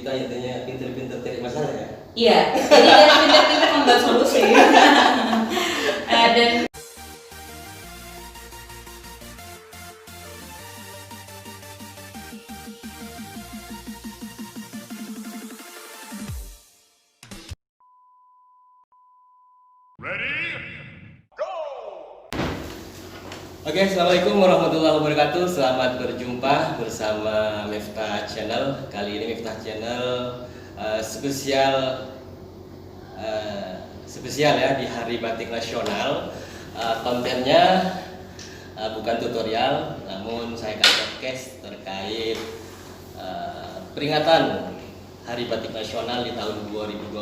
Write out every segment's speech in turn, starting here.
kita intinya pinter-pinter cari masalah ya. Iya, jadi dari pintar-pintar membuat solusi. Dan Oke, assalamualaikum warahmatullahi wabarakatuh. Selamat berjumpa bersama Miftah Channel. Kali ini Miftah Channel spesial ya di Hari Batik Nasional. Kontennya bukan tutorial, namun saya akan podcast terkait peringatan Hari Batik Nasional di tahun 2020,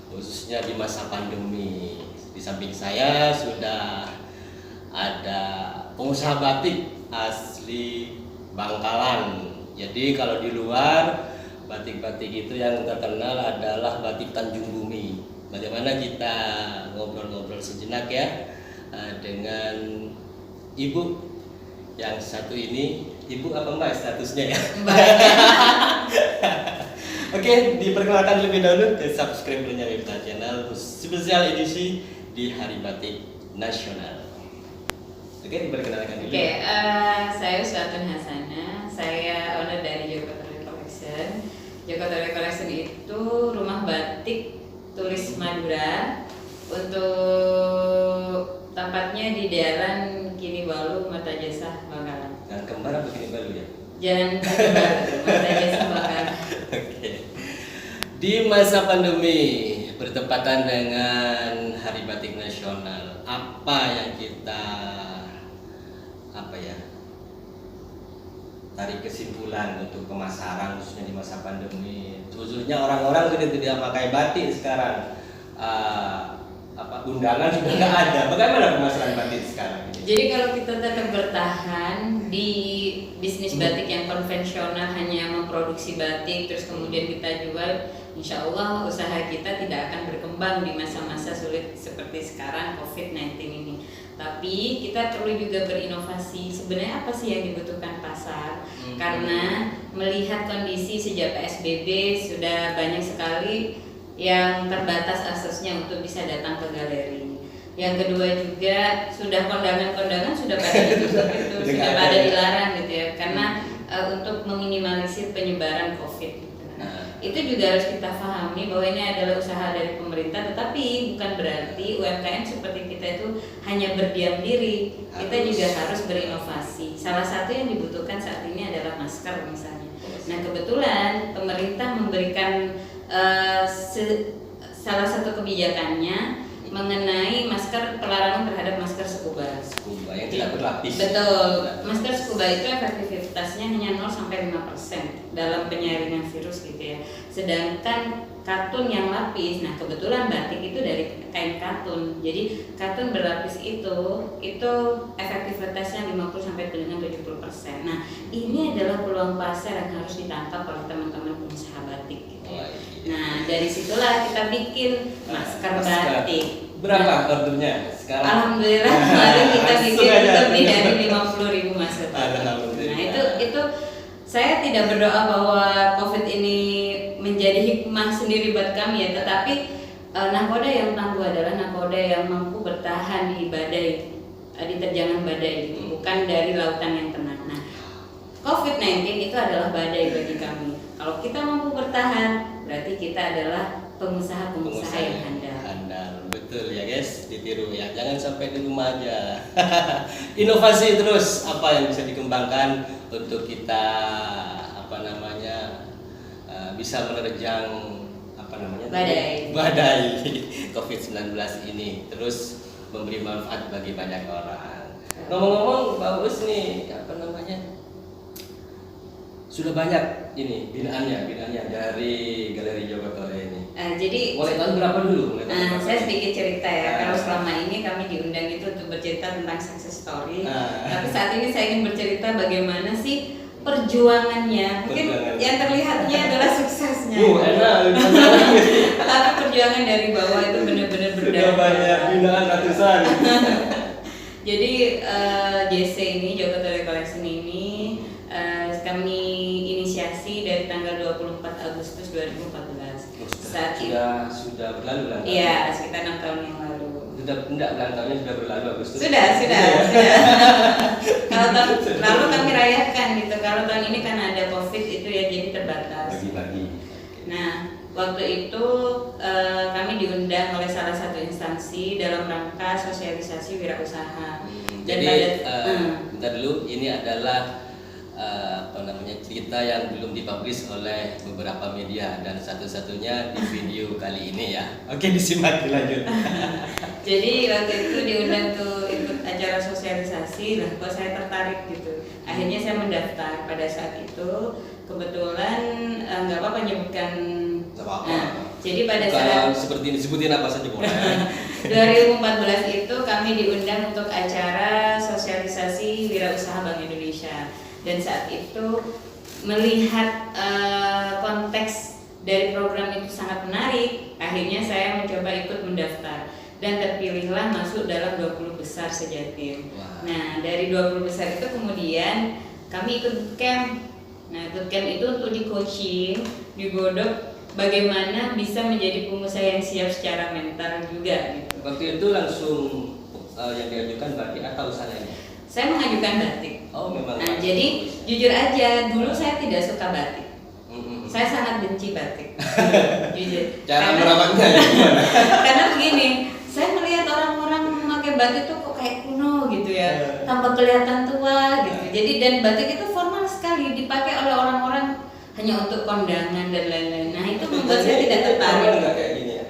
khususnya di masa pandemi. Di samping saya sudah ada pengusaha batik asli Bangkalan. Jadi kalau di luar batik-batik itu yang terkenal adalah batik Tanjung Bumi. Bagaimana kita ngobrol-ngobrol sejenak ya dengan ibu yang satu ini. Ibu apa mbak statusnya ya? Oke, diperkenalkan lebih dahulu ke subscribernya Miftah Channel spesial edisi di Hari Batik Nasional. Oke, diperkenalkan dulu. Oke, saya Uswatun Hasana, saya owner dari Joko Tori Collection. Joko Tori Collection itu rumah batik tulis Madura, untuk tempatnya di Daerah Kinibalu, Martajasa, Bangkalan. Yang kembar apa Kinibalu ya? Jalan Kinibalu, Martajasa, Bangkalan. Oke. Di masa pandemi bertepatan dengan Hari Batik Nasional, apa yang kita tarik kesimpulan untuk pemasaran khususnya di masa pandemi, khususnya orang-orang sudah tidak pakai batik sekarang, undangan sudah nggak ada. Bagaimana pemasaran batik sekarang? Jadi kalau kita tetap bertahan di bisnis batik yang konvensional, hanya memproduksi batik terus kemudian kita jual, insya Allah usaha kita tidak akan berkembang di masa-masa sulit seperti sekarang COVID-19 ini. Tapi kita perlu juga berinovasi. Sebenarnya apa sih yang dibutuhkan pasar? Karena melihat kondisi sejak PSBB sudah banyak sekali yang terbatas aksesnya untuk bisa datang ke galeri. Yang kedua juga sudah kondangan-kondangan sudah pada ditutup itu, sudah pada dilarang gitu ya. Karena untuk meminimalisir penyebaran COVID. Itu juga harus kita pahami bahwa ini adalah usaha dari pemerintah, tetapi bukan berarti UMKM seperti kita itu hanya berdiam diri. Kita juga harus berinovasi. Salah satu yang dibutuhkan saat ini adalah masker misalnya. Nah kebetulan pemerintah memberikan salah satu kebijakannya mengenai masker, pelarangan terhadap masker scuba yang tidak berlapis. Betul, masker scuba itu efektivitasnya hanya 0-5% dalam penyaringan virus gitu ya. Sedangkan katun yang lapis, nah kebetulan batik itu dari kain katun. Jadi katun berlapis itu efektivitasnya 50-70%. Nah, ini adalah peluang pasar yang harus ditangkap oleh teman-teman pengusaha batik gitu ya. Nah, dari situlah kita bikin masker batik. Berapa ordernya sekarang? Alhamdulillah kemarin kita bikin lebih dari 50.000 masker. Nah itu saya tidak berdoa bahwa COVID ini menjadi hikmah sendiri buat kami ya, tetapi nakoda yang tangguh adalah nakoda yang mampu bertahan di badai, di terjangan badai, bukan dari lautan yang tenang. Nah, COVID-19 itu adalah badai bagi kami. Kalau kita mampu bertahan, berarti kita adalah pengusaha yang handal. Betul ya guys, ditiru ya, jangan sampai di rumah aja. Inovasi terus, apa yang bisa dikembangkan untuk kita bisa menerjang badai COVID-19 ini, terus memberi manfaat bagi banyak orang. Ngomong-ngomong bagus nih, sudah banyak ini binaannya dari Galeri Joko Tori ini. Jadi mulai tahun berapa dulu? Saya sedikit cerita ya. Kalau selama ini kami diundang itu untuk bercerita tentang success story. Tapi saat ini saya ingin bercerita bagaimana sih perjuangannya. Mungkin yang terlihatnya adalah suksesnya. Enak. Tapi perjuangan dari bawah itu benar-benar berdarah. Sudah banyak binaan ratusan. Jadi JC ini, Joko Tori Collection ini, kami inisiasi dari tanggal 24 24 Agustus 2014. Saat itu Sudah berlalu lah. iya, sekitar 6 tahun yang lalu. Sudah enggak, ulang tahunnya sudah berlalu Agustus. Sudah. Kalau tahun lalu kami rayakan gitu. Kalau tahun ini kan ada COVID itu ya, jadi terbatas. Bagi-bagi. Nah, waktu itu kami diundang oleh salah satu instansi dalam rangka sosialisasi wirausaha. Dan Jadi bentar dulu, ini adalah cerita yang belum dipublish oleh beberapa media dan satu-satunya di video kali ini ya. Oke, disimak lanjut. Jadi waktu itu diundang tuh ikut acara sosialisasi, lah kok saya tertarik gitu. Akhirnya saya mendaftar pada saat itu. Kebetulan nggak apa-apa menyebutkan. Jadi pada saat seperti disebutin apa saja boleh. 2014 itu kami diundang untuk acara sosialisasi wirausaha Bank Indonesia. Dan saat itu melihat konteks dari program itu sangat menarik, akhirnya saya mencoba ikut mendaftar dan terpilihlah masuk dalam 20 besar sejatim. Wow. Nah, dari 20 besar itu kemudian kami ikut bootcamp. Nah, bootcamp itu untuk di coaching, digodok bagaimana bisa menjadi pengusaha yang siap secara mental juga gitu. Waktu itu langsung yang diajukan batik atau usahanya? Saya mengajukan batik. Oh, memang. Nah, jadi jujur aja, dulu saya tidak suka batik. Saya sangat benci batik. Jujur. Cara merawatnya ya gimana? Karena begini, saya melihat orang-orang memakai batik itu kok kayak kuno gitu ya, tambah kelihatan tua gitu. Jadi dan batik itu formal sekali, dipakai oleh orang-orang hanya untuk kondangan dan lain-lain. Nah, itu membuat saya tidak tertarik. Nggak kayak gini ya?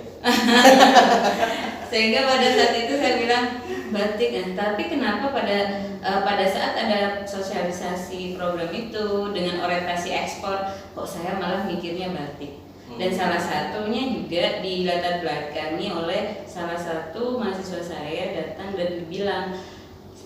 Sehingga pada saat itu saya bilang batik kan, tapi kenapa pada saat ada sosialisasi program itu dengan orientasi ekspor, kok saya malah mikirnya batik. Dan salah satunya juga dilatar belakangi oleh salah satu mahasiswa saya datang dan bilang,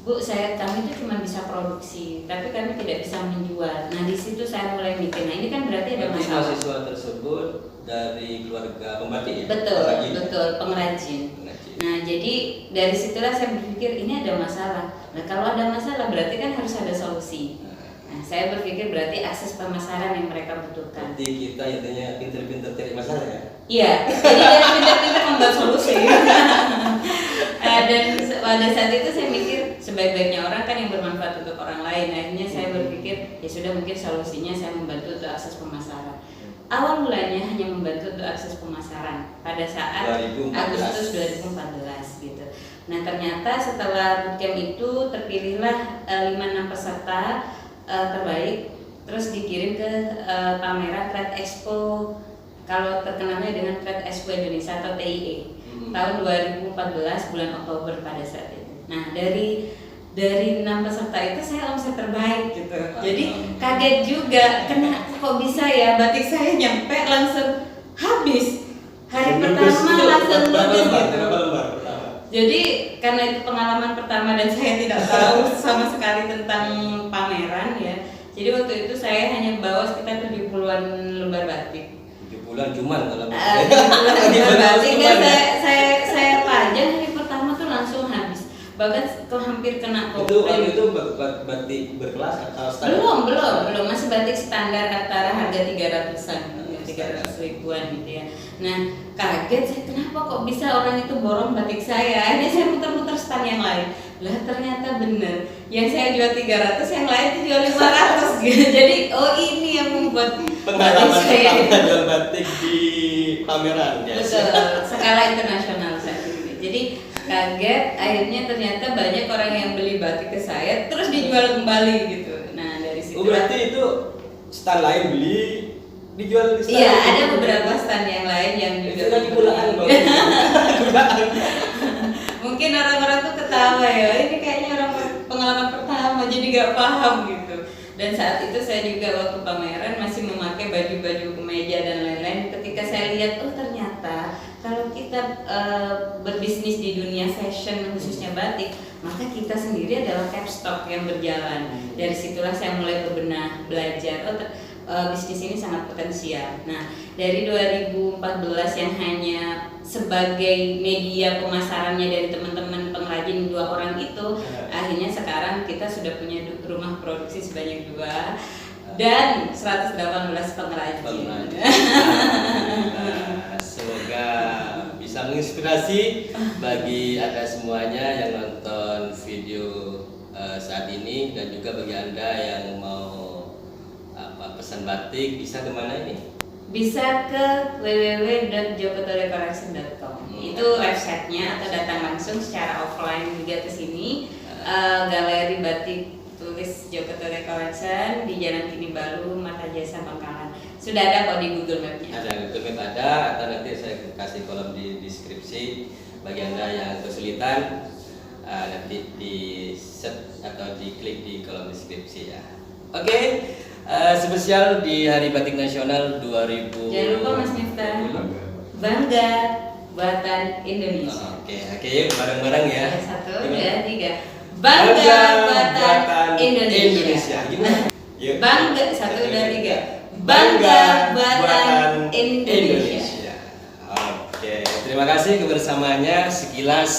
Bu, kami itu cuma bisa produksi, tapi kami tidak bisa menjual. Nah, di situ saya mulai mikir, nah ini kan berarti ada masalah. Mahasiswa tersebut dari keluarga pembatik ya? Betul, pengrajin. Nah, jadi dari situlah saya berpikir ini ada masalah. Nah, kalau ada masalah berarti kan harus ada solusi. Nah, saya berpikir berarti akses pemasaran yang mereka butuhkan. Jadi kita intinya pinter-pinter cari masalah ya? Iya, jadi dari pinter-pinter membuat solusi. Dan pada saat itu saya mikir sebaik-baiknya orang kan yang bermanfaat untuk orang lain. Akhirnya saya berpikir ya sudah, mungkin solusinya saya membantu untuk akses pemasaran. Awal mulanya hanya membantu untuk akses pemasaran pada saat 2014. Agustus 2014 gitu. Nah, ternyata setelah bootcamp itu terpilihlah 5-6 peserta terbaik, terus dikirim ke pameran Trade Expo, kalau terkenalnya dengan Trade Expo Indonesia atau TIE tahun 2014 bulan Oktober pada saat itu. Nah, dari 6 peserta itu saya omset terbaik gitu. Jadi kaget juga, kok bisa ya batik saya nyampe langsung habis. Hari pertama langsung ludes gitu. Jadi karena itu pengalaman pertama dan saya tidak tahu sama sekali tentang pameran ya. Jadi waktu itu saya hanya bawa sekitar 70-an lembar batik. 70-an cuman kalau 70-an lembar batik dan saya pajang hari pertama tuh langsung habis. Bahkan hampir kena komplain. Itu batik berkelas atau standar? Belum, masih batik standar antara harga 300-an, 300 ribuan gitu ya. Nah, kaget saya, kenapa kok bisa orang itu borong batik saya? Akhirnya saya muter-muter stand yang lain. Lah ternyata bener, yang saya jual 300, yang lain itu jual 500 gitu. Jadi ini yang membuat pengalaman saya jual batik di pameran ya. Betul, skala internasional saat itu. Jadi kaget, akhirnya ternyata banyak orang yang beli batik ke saya terus dijual kembali gitu. Nah, dari situ. Berarti itu stand lain beli dijual di stand. Iya, ada beberapa stand yang lain yang juga lagi pulaan. Mungkin orang-orang tuh ketawa ya, ini kayaknya orang pengalaman pertama jadi gak paham gitu. Dan saat itu saya juga waktu pameran masih memakai baju-baju kemeja dan lain-lain. Ketika saya lihat, oh ternyata kalau kita berbisnis di dunia fashion khususnya batik, maka kita sendiri adalah capstock yang berjalan. Dari situlah saya mulai berbenah, belajar. Bisnis ini sangat potensial. Nah, dari 2014 yang hanya sebagai media pemasarannya dari teman-teman pengrajin 2 orang itu, akhirnya sekarang kita sudah punya rumah produksi sebanyak 2. dan 118 pengrajin. Nah, semoga bisa menginspirasi bagi Anda semuanya yang nonton video saat ini, dan juga bagi Anda yang mau pesan batik, bisa kemana ini? Bisa ke www.jokotorecollection.com. Itu websitenya, atau datang langsung secara offline juga ke sini. Galeri Batik tulis Jokotore Collection di Jalan Kini Baru, Marta Jasa, Bangkalan. Sudah ada kok di Google Map-nya. Ada Google Map ada, atau nanti saya kasih kolom di deskripsi bagi Anda yang kesulitan, nanti di search atau diklik di kolom deskripsi ya. Oke. Spesial di Hari Batik Nasional 2000. Jangan lupa Mas Miftah, bangga buatan Indonesia. Oke, yuk bareng-bareng ya. 1, 2, 3. Bangga buatan Indonesia. Gimana? Yuk. Bangga, 1, 2, 3. Bangga buatan Indonesia. Oke, terima kasih kebersamaannya. Sekilas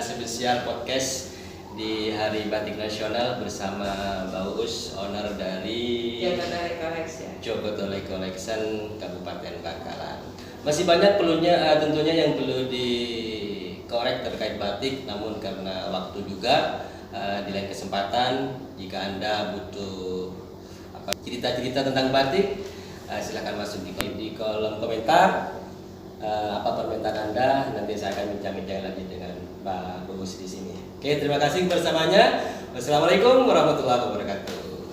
spesial podcast di Hari Batik Nasional bersama Mbak Uus, owner dari Jokotore Collection. Jokotore Collection Kabupaten Bangkalan. Masih banyak tentunya yang perlu dikorek terkait batik, namun karena waktu juga di lain kesempatan jika Anda butuh cerita-cerita tentang batik, silahkan masuk di kolom komentar. Apa permintaan Anda, nanti saya akan bincang-bincang lagi dengan Pak Uus di sini. Oke, terima kasih bersamanya. Wassalamualaikum warahmatullahi wabarakatuh.